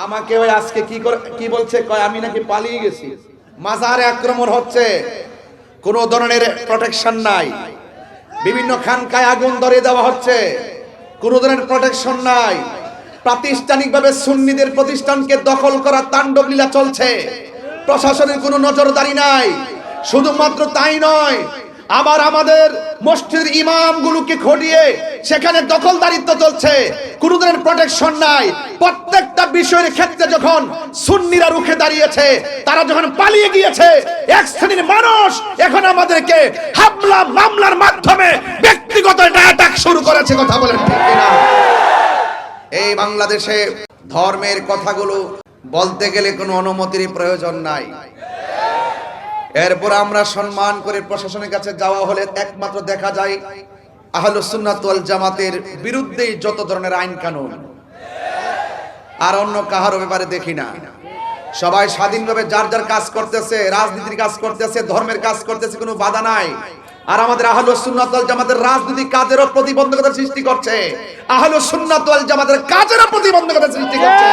আমাকে ওই আজকে কি বলছে, কয় আমি নাকি পালিয়ে গেছি, মাজারে আক্রমণ হচ্ছে, কোনো ধরনের প্রোটেকশন নাই, বিভিন্ন খানকায় আগুন ধরিয়ে দেওয়া হচ্ছে, কোনো ধরনের প্রোটেকশন নাই, প্রাতিষ্ঠানিকভাবে সুন্নিদের প্রতিষ্ঠানকে দখল করার তাণ্ডব লীলা চলছে, প্রশাসনের কোনো নজরদারি নাই। শুধুমাত্র তাই নয়, আবার আমাদের মসজিদের ইমামগুলোকে খটিয়ে সেখানে দখলদারিত্ব চলছে, কোনো ধরনের প্রোটেকশন নাই। প্রত্যেকটা বিষয়ের ক্ষেত্রে যখন সুন্নিরা রুখে দাঁড়িয়েছে, তারা যখন পালিয়ে গিয়েছে, এক শ্রেণীর মানুষ এখন আমাদেরকে হামলা মামলার মাধ্যমে ব্যক্তিগত অ্যাটাক শুরু করেছে। কথা বলেন ঠিক কিনা? এই বাংলাদেশে ধর্মের কথাগুলো বলতে গেলে কোনো অনুমতির প্রয়োজন নাই। এরপর আমরা সম্মান করে প্রশাসনের কাছে যাওয়া হলে একমাত্র দেখা যায় আহলুস সুন্নাত ওয়াল জামাতের বিরুদ্ধেই যত ধরনের আইন কানুন, আর অন্য কাহার ব্যাপারে দেখি না। সবাই স্বাধীনভাবে যার যার কাজ করতেছে, রাজনীতির কাজ করতেছে, ধর্মের কাজ করতেছে, কোনো বাধা নাই। আর আমাদের আহলুস সুন্নাত ওয়াল জামাতের রাজনৈতিক কাজেরও প্রতিবন্ধকতা সৃষ্টি করছে, আহলুস সুন্নাত ওয়াল জামাতের কাজেরও প্রতিবন্ধকতা সৃষ্টি করছে।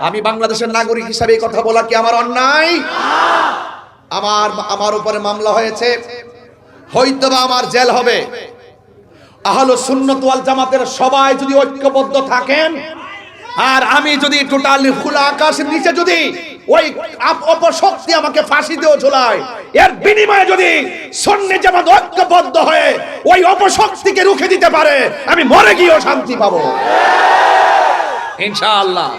আমি বাংলাদেশের নাগরিক হিসাবে এই কথা বলা কি আমার অন্যায়? আমার উপরে মামলা হয়েছে, হয়তোবা আমার জেল হবে। আহলুস সুন্নাত ওয়াল জামাতের সবাই যদি ঐক্যবদ্ধ থাকেন, আর আমি যদি টোটালি খোলা আকাশের নিচে যদি ওই অপশক্তি আমাকে ফাঁসি দিয়ে ঝোলায়, এর বিনিময়ে যদি সুন্নি জামাত ঐক্যবদ্ধ হয়ে ওই অপশক্তিকে রুখে দিতে পারে, আমি মরে গিয়েও শান্তি পাবো ইনশাআল্লাহ।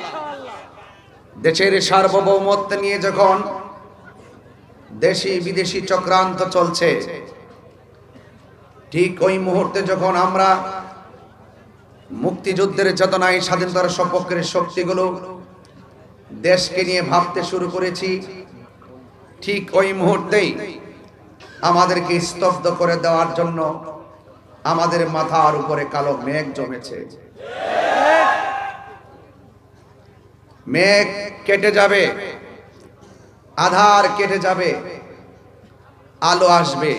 দেশের সার্বভৌমত্ব নিয়ে যখন দেশি বিদেশি চক্রান্ত চলছে, ঠিক ওই মুহূর্তে যখন আমরা মুক্তিযুদ্ধের চেতনায় স্বাধীনতার সপক্ষের শক্তিগুলো দেশকে নিয়ে ভাবতে শুরু করেছি, ঠিক ওই মুহূর্তেই আমাদেরকে স্তব্ধ করে দেওয়ার জন্য আমাদের মাথার উপরে কালো মেঘ জমেছে। মেঘ কেটে যাবে, আধার কেটে যাবে, আলো আসবে।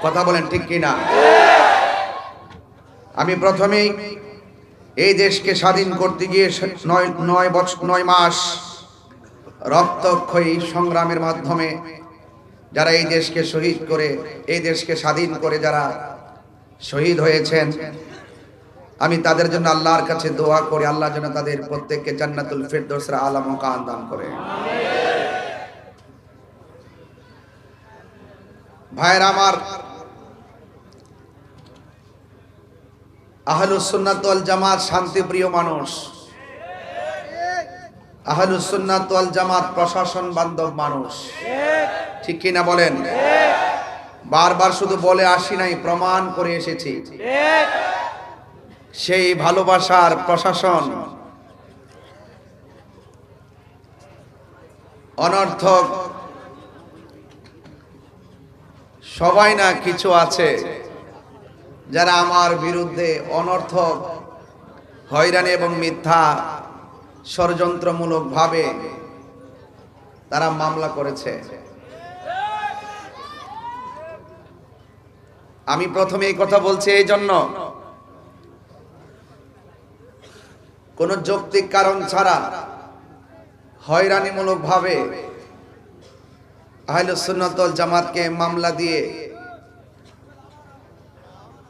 কথা বলেন ঠিক কিনা? আমি প্রথমেই এই দেশকে স্বাধীন করতে গিয়ে 9 মাস রক্তক্ষয়ী সংগ্রামের মাধ্যমে যারা এই দেশকে শহীদ করে, এই দেশকে স্বাধীন করে যারা শহীদ হয়েছেন, আমি তাদের জন্য আল্লাহর কাছে দোয়া করি, আল্লাহ যেন তাদের প্রত্যেককে জান্নাতুল ফিরদৌসের আলা মাকাম দান করে। ভাইরা আমার, আহলুস সুন্নাত ওয়াল জামাত শান্তিপ্রিয় মানুষ, আহলুস সুন্নাত ওয়াল জামাত প্রশাসন বান্ধব মানুষ, ঠিক কিনা বলেন? বারবার শুধু বলে আসি নাই, প্রমাণ করে এসেছি। সেই ভালোবাসার প্রশাসন অনর্থক সবাই না, কিছু আছে যারা আমার বিরুদ্ধে অনর্থক হয়রানি এবং মিথ্যা ষড়যন্ত্রমূলক ভাবে তারা মামলা করেছে। আমি প্রথমে এই কথা বলছি এই জন্য, কোন যৌক্তিক কারণ ছাড়া হয়রানিমূলক ভাবে আহলুস সুন্নাত ওয়াল জামাতকে মামলা দিয়ে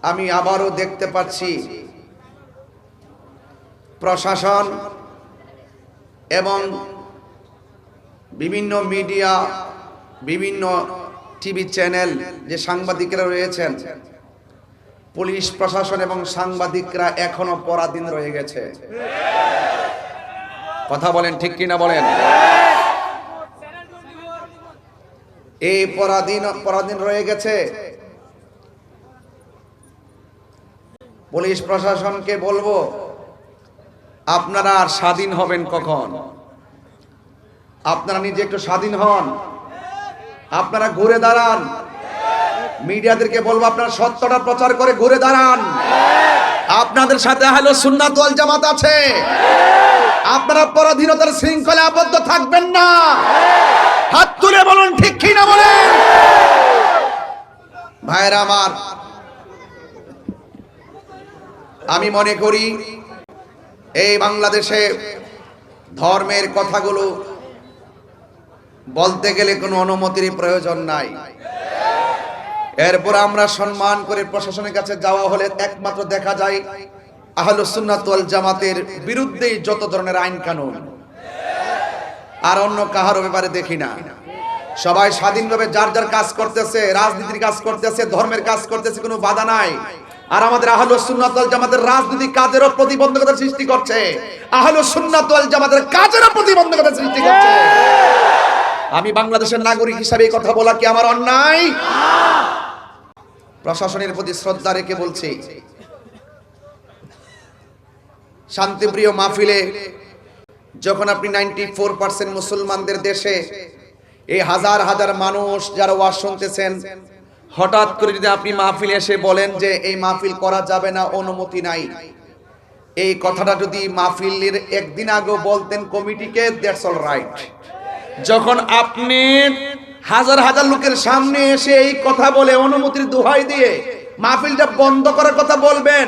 আমি আবারও দেখতে পাচ্ছি প্রশাসন এবং বিভিন্ন মিডিয়া, বিভিন্ন টিভি চ্যানেল, যে সাংবাদিকরা রয়েছেন, পুলিশ প্রশাসন এবং সাংবাদিকরা এখনো পরাধীন রয়ে গেছে। কথা বলেন ঠিক কিনা বলেন? এই পরাধীন রয়ে গেছে। পুলিশ প্রশাসনকে বলবো, আপনারা আর স্বাধীন হবেন কখন? আপনারা নিজে একটু স্বাধীন হন, আপনারা ঘুরে দাঁড়ান। মিডিয়াদেরকে বলবো, আপনারা সত্যটা প্রচার করে ঘুরে দাঁড়ান। আপনাদের সাথে আহলুস সুন্নাত ওয়াল জামাত আছে, আপনারা পরাধীনতার শৃঙ্খলে আবদ্ধ থাকবেন না। হাত তুলে বলুন ঠিক কিনা বলেন। ভাইরা আমার, আমি মনে করি এই বাংলাদেশে ধর্মের কথাগুলো বলতে গেলে কোনো অনুমতির প্রয়োজন নাই। এরপর আমরা সম্মান করে প্রশাসনের কাছে যাওয়া হলে একমাত্র দেখা যায় আহলুস সুন্নাত ওয়াল জামাতের বিরুদ্ধেই যত ধরনের আইন কানুন, আর অন্য কাহারও ব্যাপারে দেখি না। সবাই স্বাধীনভাবে যার যার কাজ করতেছে, রাজনীতির কাজ করতেছে, ধর্মের কাজ করতেছে, কোনো বাধা নাই। আর আমাদের আহলুস সুন্নাত ওয়াল জামাতের রাজনীতি কাজেরও প্রতিবন্ধকতা সৃষ্টি করছে, আহলুস সুন্নাত ওয়াল জামাতের কাজেরও প্রতিবন্ধকতা সৃষ্টি করছে। আমি বাংলাদেশের নাগরিক হিসাবে এই কথা বলা কি আমার অন্যায়? প্রশাসনের প্রতি শ্রদ্ধা রেখে বলছি, শান্তিপ্রিয় মাহফিলে যখন আপনি 94% মুসলমানদের দেশে এই হাজার হাজার মানুষ যারা ওয়াজ শুনতেছেন, হঠাৎ করে যদি আপনি মাহফিলে এসে বলেন যে এই মাহফিল করা যাবে না, অনুমতি নাই, এই কথাটা যদি মাহফিলের একদিন আগে বলতেন কমিটিকে, দ্যাটস অল রাইট। যখন আপনি হাজার হাজার লোকের সামনে এসে এই কথা বলে অনুমতির দোহাই দিয়ে মাহফিলটা বন্ধ করার কথা বলবেন,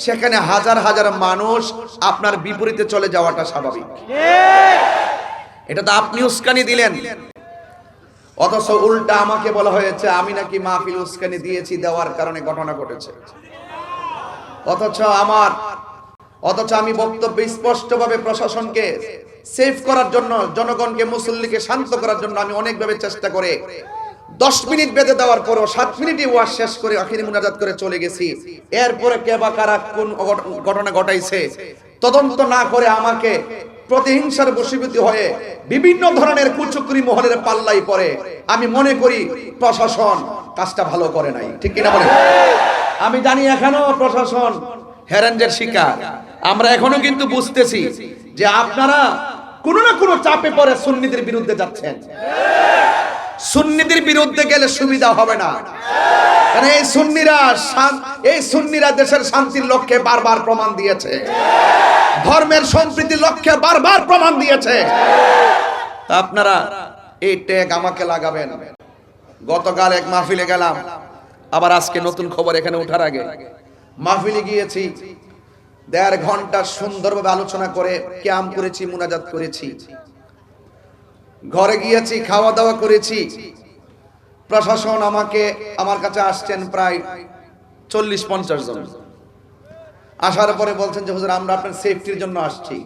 সেখানে হাজার হাজার মানুষ আপনার বিপরীতে চলে যাওয়াটা স্বাভাবিক। এটা তো আপনি উস্কানি দিলেন, অথচ উল্টা আমাকে বলা হয়েছে আমি নাকি মাহফিল উস্কানি দিয়েছি, দেওয়ার কারণে ঘটনা ঘটেছে। অথচ আমি বক্তব্য স্পষ্টভাবে প্রশাসনকে সেভ করার জন্য, জনগণকে, মুসল্লিকে শান্ত করার জন্য আমি অনেকভাবে চেষ্টা করে 10 মিনিট বেঁধে দেওয়ার পরও 7 মিনিটে ওয়াজ শেষ করে আখিরি মুনাজাত করে চলে গেছি। এরপরে কে বা কারা কোন ঘটনা ঘটাইছে তদন্ত না করে আমাকে প্রতিহিংসার বশীভূত হয়ে বিভিন্ন ধরনের কুচক্রি মহলের পাল্লাই পড়ে। আমি মনে করি প্রশাসন কাজটা ভালো করে নাই, ঠিক কিনা বলেন? আমি জানি এখনো প্রশাসন হ্যারানজের শিকার। আমরা এখনো কিন্তু বুঝতেছি যে আপনারা কোনো না কোনো চাপে পড়ে সুন্নিদের বিরুদ্ধে যাচ্ছেন। সুন্নিদের বিরুদ্ধে গেলে সুবিধা হবে না, কারণ এই সুন্নিরা দেশের শান্তির লক্ষ্যে বারবার প্রমাণ দিয়েছে, ধর্মের সম্প্রীতির লক্ষ্যে বারবার প্রমাণ দিয়েছে। আপনারা এই ট্যাগ আমাকে লাগাবেন। গতকাল এক মাহফিলে গেলাম, আবার আজকে নতুন খবর এখানে ওঠার আগে মাহফিলে গিয়েছি, 1.5 ঘন্টা সুন্দরভাবে আলোচনা করে ক্যাম্প করেছি, মুনাজাত করেছি, ঘরে গিয়েছি, খাওয়া দাওয়া করেছি। প্রশাসন আমার কাছে আসছেন প্রায় 40-50 জন। আসার পরে বলছেন যে হুজুর আমরা আপনার সেফটির জন্য আসছি।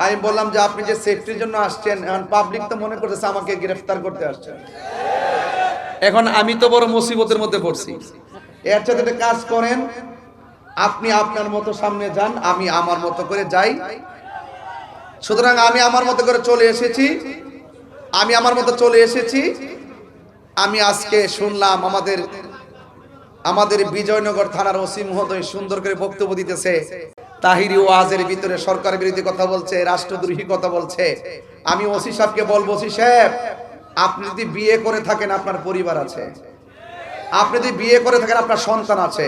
আমি বললাম যে আপনি যে সেফটির জন্য আসছেন, এখন পাবলিক তো মনে করতেছে আমাকে গ্রেফতার করতে আসছেন। এখন আমি তো বড় মুসিবতের মধ্যে পড়ছি। এর সাথে একটা কাজ করেন, আপনি আপনার মতো সামনে যান, আমি আমার মতো করে যাই। সুতরাং আমি আমার মতো করে চলে এসেছি। আমি আজকে শুনলাম আমাদের বিজয়নগর থানার ওসি মহোদয় সুন্দর করে বক্তব্য দিতেছে, তাহিরি ওয়াজের ভিতরে সরকার বিরোধী কথা বলছে, রাষ্ট্রদ্রোহী কথা বলছে। আমি ওসি সাহেবকে বলবো, ওসি সাহেব আপনি যদি বিয়ে করে থাকেন আপনার পরিবার আছে, আপনি যদি বিয়ে করে থাকেন আপনার সন্তান আছে,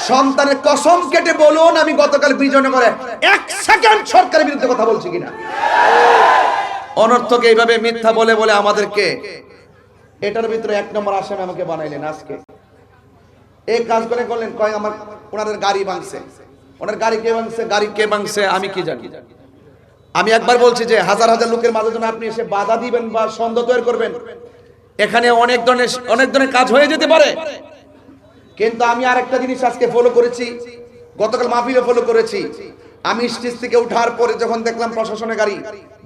সন্তানের কসম কেটে বলুন আমি গতকাল বিজয়নগরে 1 সেকেন্ড সরকারের বিরুদ্ধে কথা বলছি কিনা। অনর্থক এইভাবে মিথ্যা বলে বলে আমাদেরকে এটার ভিতরে 1 নম্বর আসামি আমাকে বানাইলেন। আজকে এই কাজ করলেন, কয় আমার ওনাদের গাড়ি ভাঙছে। ওনার গাড়ি কে ভাঙছে আমি কি জানি। আমি একবার বলছি যে হাজার হাজার লোকের মাঝে যখন আপনি এসে বাধা দিবেন বা সন্দেহ তৈরি করবেন, এখানে অনেক ধরনের কাজ হয়ে যেতে পারে। কিন্তু আমি আরেকটা জিনিস আজকে ফলো করেছি, গতকাল মাহফিলে ফলো করেছি। আমি স্টেজ থেকে ওঠার পরে যখন দেখলাম প্রশাসনের গাড়ি,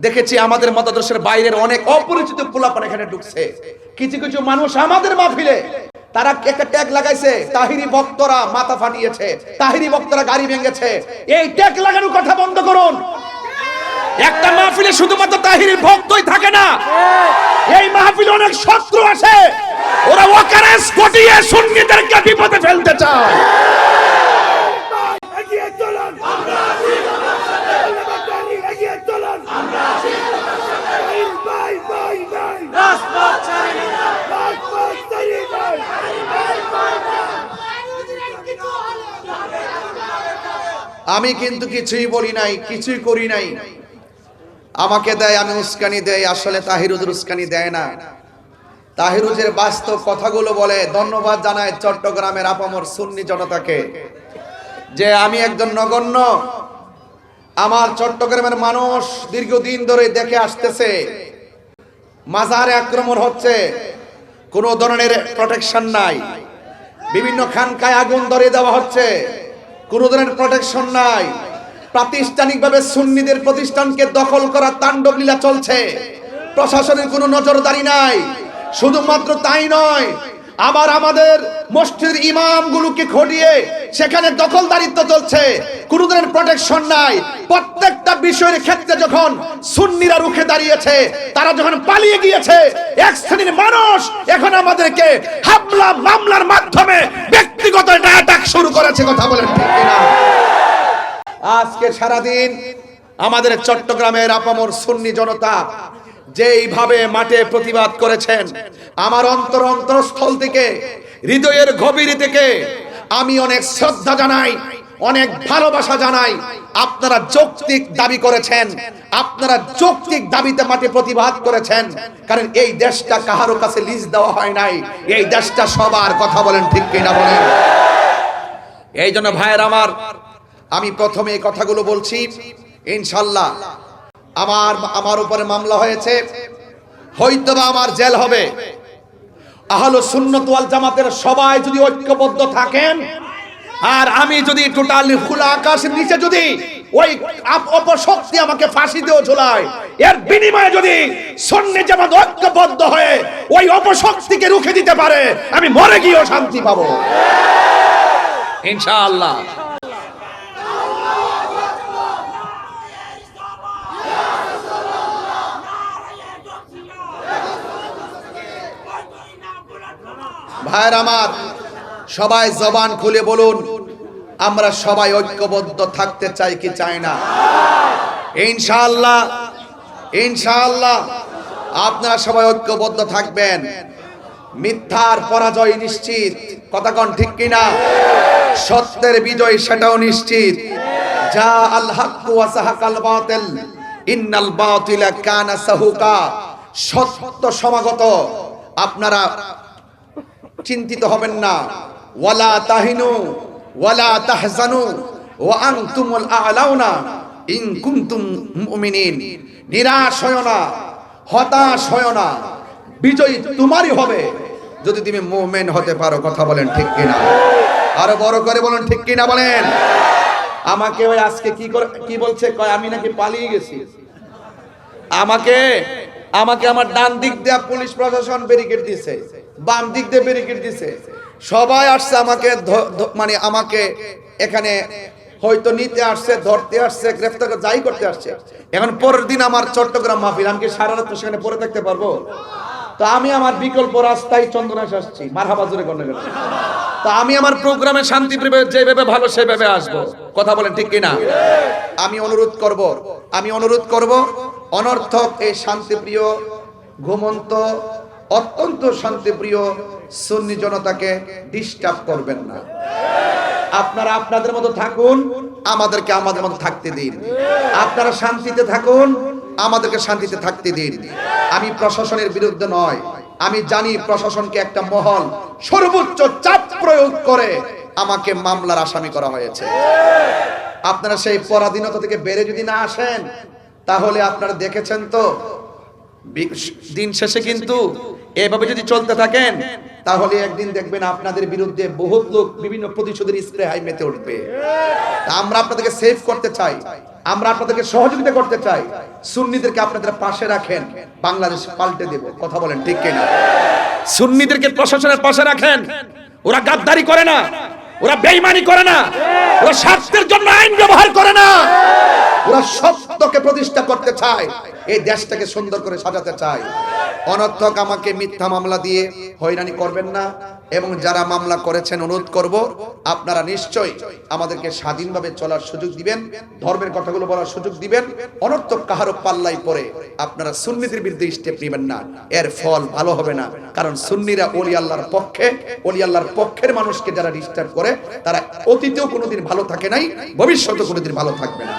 দেখেছি আমাদের মতাদর্শের বাইরের অনেক অপরিচিত পোলাপান এখানে ঢুকছে। কিছু কিছু মানুষ আমাদের মাহফিলে তারা একটা ট্যাগ লাগাইছে, তাহিরি ভক্তরা মাথা ফাটিয়েছে, তাহিরি ভক্তরা গাড়ি ভেঙেছে। এই ট্যাগ লাগানোর কথা বন্ধ করুন। একটা মাহফিলে শুধুমাত্র তাহিরির ভক্তই থাকে না, এই মাহফিলে অনেক শত্রু আছে, ওরা ওয়াকারেস ঘটিয়ে সুন্নিদেরকে বিপদে ফেলতে চায়। আমি কিন্তু কিছুই বলি নাই, কিছুই করি নাই। আমাকে দেয়, আমি উস্কানি দেয়। আসলে তাহিরুজের উস্কানি দেয় না, তাহিরুজের বাস্তব কথাগুলো বলে। ধন্যবাদ জানাই চট্টগ্রামের আপামর সুন্নি জনতাকে যে আমি একজন নগণ্য আমার চট্টগ্রামের মানুষ দীর্ঘদিন ধরে দেখে আসতেছে মাজারে আক্রমণ হচ্ছে, কোনো ধরনের প্রোটেকশন নাই। বিভিন্ন খানকায় আগুন ধরিয়ে দেওয়া হচ্ছে, কোনো ধরনের প্রোটেকশন নাই। প্রাতিষ্ঠানিকভাবে সুন্নিদের প্রতিষ্ঠানকে দখল করা তাণ্ডব লীলা চলছে, প্রশাসনের কোনো নজরদারি নাই। শুধুমাত্র তাই নয়, আবার আমাদের মসজিদের ইমামগুলোকে খটিয়ে সেখানে দখলদারিত্ব চলছে, কোনো ধরনের প্রোটেকশন নাই। প্রত্যেকটা বিষয়ের ক্ষেত্রে যখন সুন্নিরা রুখে দাঁড়িয়েছে, তারা যখন পালিয়ে গিয়েছে, এক শ্রেণীর মানুষ এখন আমাদেরকে হামলা মামলার মাধ্যমে ব্যক্তিগত অ্যাটাক শুরু করেছে। কথা বলেন ঠিক কিনা? আজকে সারাদিন আমাদের চট্টগ্রামের আপামর সুন্নি জনতা যেইভাবে মাঠে প্রতিবাদ করেছেন, আমার অন্তরস্থল থেকে, হৃদয়ের গভীর থেকে আমি অনেক শ্রদ্ধা জানাই, অনেক ভালোবাসা জানাই। আপনারা যৌক্তিক দাবি করেছেন, আপনারা যৌক্তিক দাবিতে মাঠে প্রতিবাদ করেছেন, কারণ এই দেশটা কাহারো কাছে লিজ দেওয়া হয় নাই, এই দেশটা সবার। কথা বলেন ঠিক কিনা বলেন? এই জন্য ভাইয়ের আমার, আমি প্রথমে এই কথাগুলো বলছি। ইনশাল্লাহ আমার উপরে মামলা হয়েছে, হয়তোবা আমার জেল হবে। আহলে সুন্নাত ওয়াল জামাতের সবাই যদি ঐক্যবদ্ধ থাকেন, আর আমি যদি টোটালি খোলা আকাশের নিচে যদি ওই অপশক্তি আমাকে ফাঁসিতেও ঝুলায়, এর বিনিময়ে যদি সুন্নি জামাত ঐক্যবদ্ধ হয়ে ওই অপশক্তিকে রুখে দিতে পারে, আমি মরে গিয়েও শান্তি পাবো ইনশাআল্লাহ। ভাইয়ের আমার, সবাই জবান খুলে বলুন, আমরা সবাই ঐক্যবদ্ধ থাকতে চাই কি চাই না? ইনশাআল্লাহ, ইনশাআল্লাহ আপনারা সবাই ঐক্যবদ্ধ থাকবেন। মিথ্যার পরাজয় নিশ্চিত। কথা কোন ঠিক কিনা? সত্যের বিজয় সেটাও নিশ্চিত। যা আল হক ওয়া সাহাকাল বাতিল ইন্নাল বাতিলা কানা সাহুকা। সত্য সমাগত, আপনারা চিন্তিত হবেন না। ওয়ালা তাহিনু ওয়ালা তাহজানু ওয়া আনতুমুল আ'লাউনা ইন কুনতুম মুমিনিন। নিরাশ হয় না, হতাশ হয় না, বিজয় তোমারই হবে যদি তুমি মুমিন হতে পারো। কথা বলেন ঠিক কিনা? আরো বড় করে বলেন ঠিক কিনা বলেন? আমাকে ওই আজকে কি বলছে, কয় আমি নাকি পালিয়ে গেছি। আমাকে আমার ডান দিক দিয়ে পুলিশ প্রশাসন ব্যারিকেড দিয়েছে, বাম দিক দিয়ে ব্যারিকেড দিয়েছে, সবাই আসছে আমাকে মানে আমাকে এখানে হয়তো নিতে আসছে, ধরতে আসছে, গ্রেফতার যাই করতে আসছে। এখন পরের দিন আমার চট্টগ্রাম মাহফিল, আমি কি সারা রাত সেখানে পড়ে থাকতে পারবো? তো আমি আমার বিকল্প রাস্তায় চন্দনাশ আসছি, মারহাবা জোরে করতে গেলে। তো আমি আমার প্রোগ্রামে শান্তি প্রিয় যেভাবে ভালো সেভাবে আসবো। কথা বলেন ঠিক কিনা? আমি অনুরোধ করব অনর্থক এই শান্তিপ্রিয়, ঘুমন্ত, অত্যন্ত শান্তিপ্রিয় সুন্নি জনতাকে ডিস্টার্ব করবেন না। আপনারা আপনাদের মতো থাকুন, আমাদেরকে আমাদের মতো থাকতে দিন। আপনারা শান্তিতে থাকুন, আমাদেরকে শান্তিতে থাকতে দিন। আমি প্রশাসনের বিরুদ্ধে নয়, আমি জানি প্রশাসনকে একটা মহল সর্বোচ্চ চাপ প্রয়োগ করে আমাকে মামলার আসামি করা হয়েছে। আপনারা সেই পরাধীনতা থেকে বেড়ে যদি না আসেন, তাহলে আপনারা দেখেছেন তো দিন শেষে কিন্তু এভাবে যদি চলতে থাকেন, তাহলে একদিন দেখবেন আপনাদের বিরুদ্ধে বহুত লোক বিভিন্ন প্রতিশোধের স্প্রে হাই মেতে উঠবে। আমরা আপনাদেরকে সেভ করতে চাই, আমরা আপনাদেরকে সহযোগিতা করতে চাই। সুন্নিদেরকে আপনাদের পাশে রাখেন, বাংলাদেশ পাল্টে দেব। কথা বলেন ঠিক কিনা? সুন্নিদেরকে প্রশাসনের পাশে রাখেন। ওরা গাদ্দারি করে না, ওরা বেঈমানি করে না, ওরা স্বার্থের জন্য আইন ব্যবহার করে না, ওরা সত্যকে প্রতিষ্ঠা করতে চায়, এই দেশটাকে সুন্দর করে সাজাতে চায়। অনর্থক আমাকে মিথ্যা মামলা দিয়ে হয়রানি করবেন না, এবং যারা মামলা করেছেন অনুরোধ করব আপনারা নিশ্চয়ই আমাদেরকে স্বাধীনভাবে চলার সুযোগ দিবেন, ধর্মের কথাগুলো বলার সুযোগ দিবেন। অনর্থক কাহারো পাল্লাই পড়ে আপনারা সুন্নিদের বিরুদ্ধে স্টেপ নেবেন না, এর ফল ভালো হবে না। কারণ সুন্নিরা ওলি আল্লাহর পক্ষে, ওলি আল্লাহর পক্ষের মানুষকে যারা ডিস্টার্ব করে, তারা অতীতেও কোনোদিন ভালো থাকে নাই, ভবিষ্যতেও কোনোদিন ভালো থাকবে না।